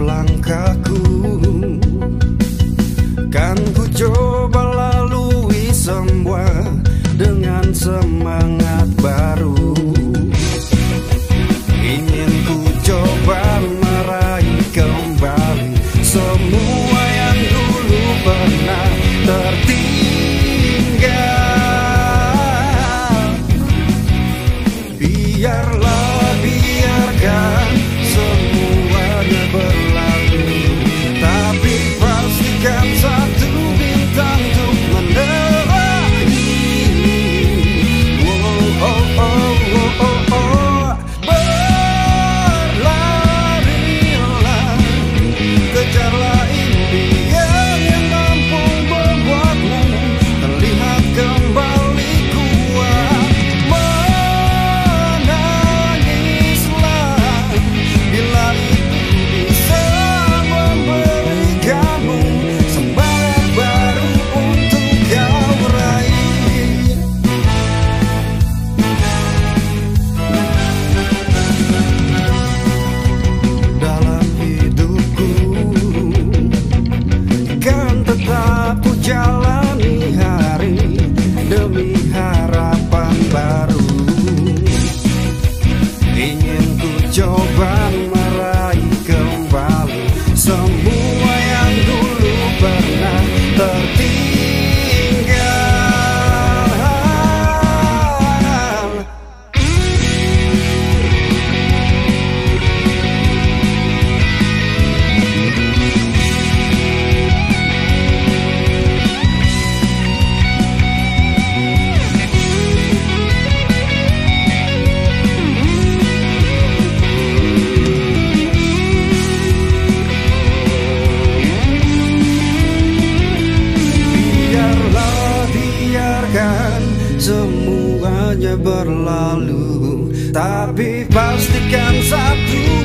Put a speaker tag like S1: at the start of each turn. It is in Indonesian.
S1: Langkahku kan ku coba lalui semua dengan semangat baru. Ingin ku coba meraih kembali semua yang dulu pernah tertinggal. Biarkan semuanya berlalu, tapi pastikan satu bintang untuk menerangi. Oh, oh, oh, oh, oh, oh. Berlarilah, kejarlah impian yang mampu membuatmu terlihat kembali kuat. Menangislah bila aku jalani hari demi harapan baru. Ingin ku coba meraih kembali semua yang dulu pernah tertinggal. Semuanya berlalu, tapi pastikan satu